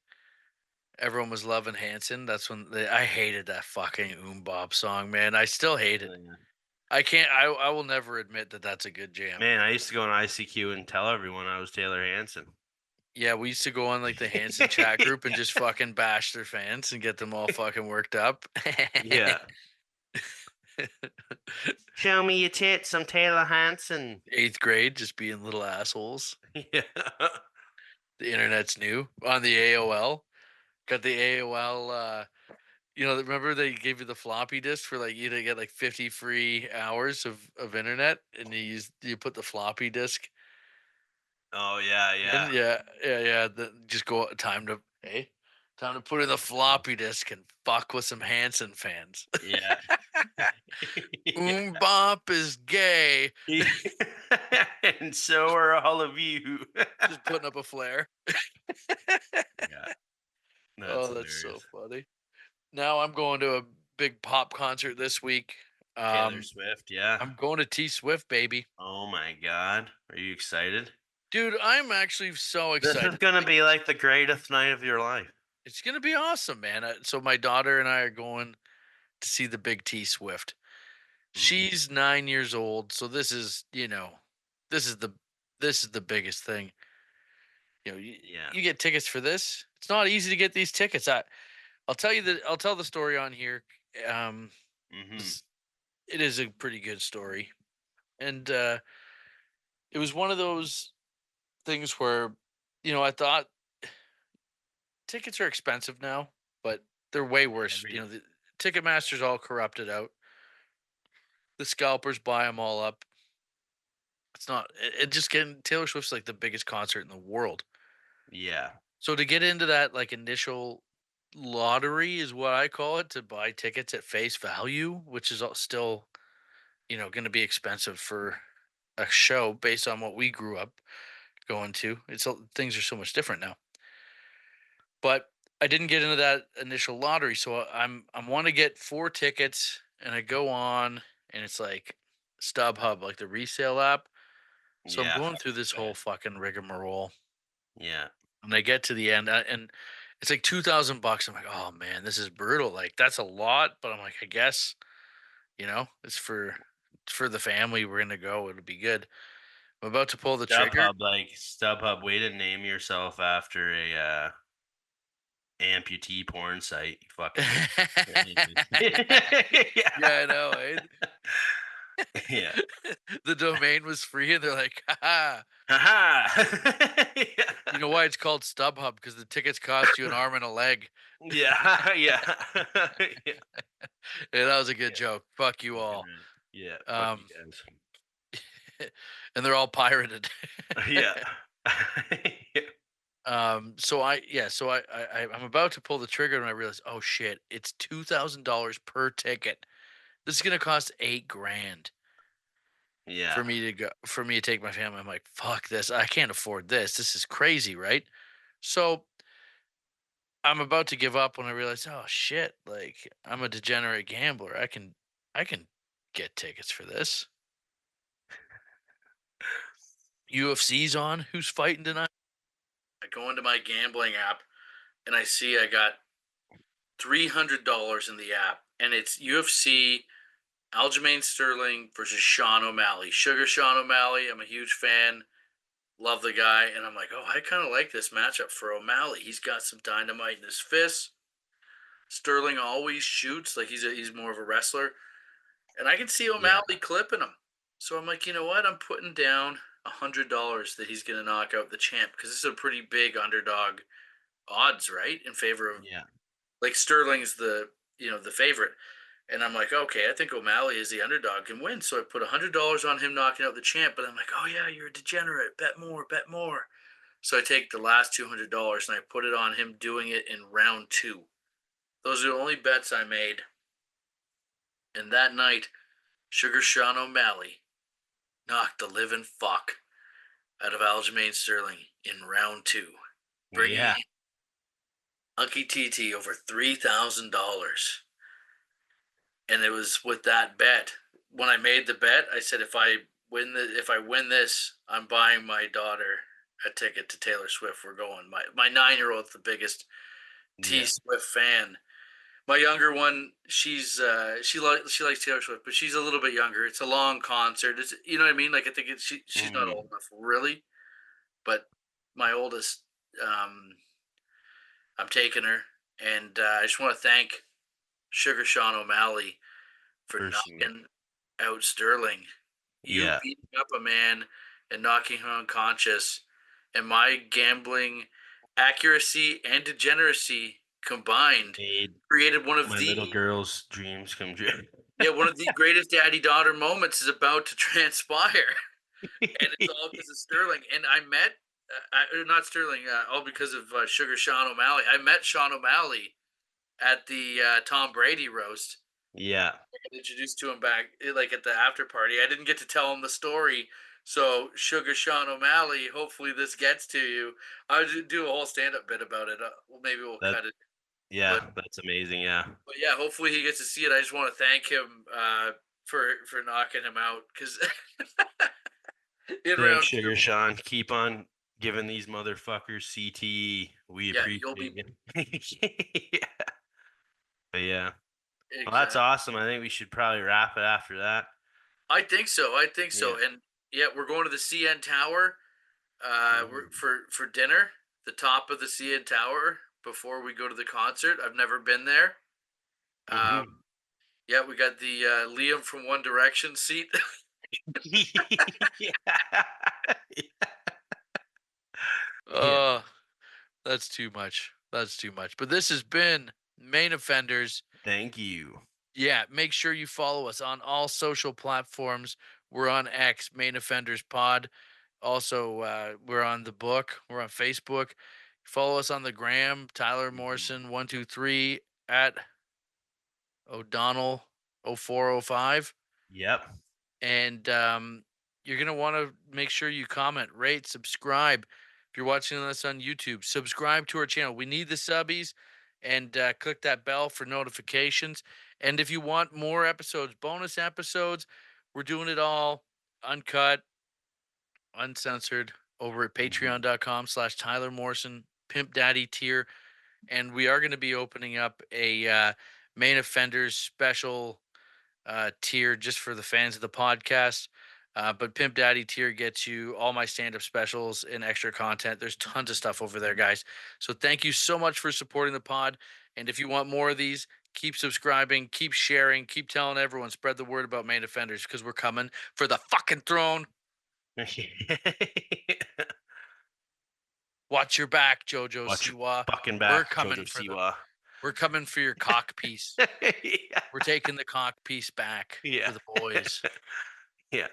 Everyone was loving Hanson. That's when I hated that fucking Bop song, man. I still hate it. Yeah. I will never admit that that's a good jam. Man, I used to go on ICQ and tell everyone I was Taylor Hanson. Yeah, we used to go on, like, the Hanson chat group and just fucking bash their fans and get them all fucking worked up. Yeah. Show me your tits. I'm Taylor Hanson. 8th grade, just being little assholes. Yeah. The internet's new. On the AOL. Got the AOL, remember they gave you the floppy disk for, like, you to get, like, 50 free hours of internet, and you put the floppy disk Oh yeah, in? yeah. Yeah, yeah, yeah, just go time to put in the floppy disk and fuck with some Hanson fans. Yeah. Bop is gay. Yeah. And so are all of you. Just putting up a flare. Yeah, that's Oh, that's so hilarious. funny. Now I'm going to a big pop concert this week. Taylor Um, Swift, yeah. I'm going to T Swift, baby. Oh my god. Are you excited? Dude, I'm actually so This is excited. gonna be like the greatest night of your life. It's gonna be awesome, man. So my daughter and I are going to see the big T Swift. Mm, She's 9 years old, so this is the this is the biggest thing. yeah. You get tickets for this. It's not easy to get these tickets. I'll tell the story on here. Um, Mhm. it's- it is a pretty good story, and it was one of those things where, I thought tickets are expensive now, but they're way worse. Every The Ticketmaster's all corrupted out. The scalpers buy them all up. It's not. It just getting Taylor Swift's like the biggest concert in the world. yeah. So to get into that like initial lottery is what I call it, to buy tickets at face value, which is still going to be expensive for a show based on what we grew up going to. Things are so much different now. But I didn't get into that initial lottery, so I'm want to get 4 tickets, and I go on, and it's like StubHub, like the resale app. So I'm Yeah. going through this Okay. whole fucking rigmarole, Yeah. and I get to the end, and it's like $2,000. I'm like, oh man, this is brutal. Like that's a lot, but I'm like, I guess it's for the family. We're gonna go. It'll be good. I'm about to pull the trigger. StubHub, way to name yourself after a amputee porn site. You fucking Yeah, I know. Eh? Yeah. The domain was free, and they're like, haha. Haha. You know why it's called StubHub? Because the tickets cost you an arm and a leg. Yeah. Yeah. Yeah. Yeah, that was a good Yeah. joke. Fuck you Fucking all. right. Yeah. Fuck you Um, guys. and they're all pirated. Yeah. Yeah. I'm about to pull the trigger, and I realize, oh shit, it's $2,000 per ticket. This is gonna cost 8 grand Yeah. for me to take my family. I'm like, fuck this. I can't afford this. This is crazy, right? So I'm about to give up when I realize, oh shit, like I'm a degenerate gambler. I can get tickets for this. UFC's on. Who's fighting tonight? I go into my gambling app, and I see I got $300 in the app, and it's UFC Aljamain Sterling versus Sean O'Malley. Sugar Sean O'Malley. I'm a huge fan. Love the guy, and I'm like, oh, I kind of like this matchup for O'Malley. He's got some dynamite in his fists. Sterling always shoots like he's more of a wrestler, and I can see Yeah. O'Malley clipping him. So I'm like, you know what? I'm putting down $100 that he's going to knock out the champ, because this is a pretty big underdog odds, right, in favor of, Yeah. like, Sterling's the favorite. And I'm like, okay, I think O'Malley is the underdog, can win. So I put $100 on him knocking out the champ. But I'm like, oh yeah, you're a degenerate. Bet more, bet more. So I take the last $200 and I put it on him doing it in round two. Those are the only bets I made And that night, Sugar Sean O'Malley knocked the living fuck out of Aljamain Sterling in round two, bringing Yeah. in Unky TT over $3,000. And it was with that bet. When I made the bet, I said if I win this, I'm buying my daughter a ticket to Taylor Swift. We're going. My 9-year old's the biggest T Yeah. Swift fan. My younger one, she likes Taylor Swift, but she's a little bit younger. It's a long concert. It's, you know what I mean? Like, I think she's not old Mm, enough really, but my oldest, um, I'm taking her, and I just want to thank Sugar Sean O'Malley for personally. knocking out Sterling. You Yeah. beating up a man and knocking him unconscious, and my gambling accuracy and degeneracy combined Made created my little girl's dreams come true. one of the greatest daddy daughter moments is about to transpire, and it's all because of Sterling. And I met, not Sterling, all because of Sugar Sean O'Malley. I met Sean O'Malley at the Tom Brady roast. Yeah. I got introduced to him back like at the after party. I didn't get to tell him the story. So Sugar Sean O'Malley, hopefully this gets to you. I'll do a whole stand-up bit about it. Well, maybe we'll That cut it, but yeah, that's amazing. Yeah. yeah, hopefully he gets to see it. I just want to thank him for knocking him out because in Thanks, round two, Sugar Sean. Keep on giving these motherfuckers CTE. We yeah, appreciate you'll be it. Yeah. But yeah. Well, that's exactly. awesome. I think we should probably wrap it after that. I think so. I think Yeah. so. And yeah, we're going to the CN Tower. Mhm. For dinner, the top of the CN Tower before we go to the concert. I've never been there. Um, Mhm. yeah, we got the Liam from One Direction seat. Yeah. Yeah. Oh, that's too much. That's too much. But this has been Main Offenders. Thank you. Yeah, make sure you follow us on all social platforms. We're on X, Main Offenders Pod. Also, we're on the book. We're on Facebook. Follow us on the gram, Tyler Mhm. Morrison 123 at O'Donnell 0405. Yep. And you're going to want to make sure you comment, rate, subscribe. If you're watching us on YouTube, subscribe to our channel. We need the subbies, and click that bell for notifications. And if you want more episodes, bonus episodes, we're doing it all uncut, uncensored over at Mhm. patreon.com/slash Tyler Morrison Pimp Daddy tier. And we are going to be opening up a main offenders special tier just for the fans of the podcast. But Pimp Daddy tier gets you all my stand up specials and extra content. There's tons of stuff over there, guys. So thank you so much for supporting the pod. And if you want more of these, keep subscribing, keep sharing, keep telling everyone, spread the word about main offenders because we're coming for the fucking throne. Watch your back, Jojo Watch your Siwa. fucking We're back, coming Jojo for the Siwa. we're coming for your cock piece. Yeah. We're taking the cock piece back Yeah. for the boys. Yeah.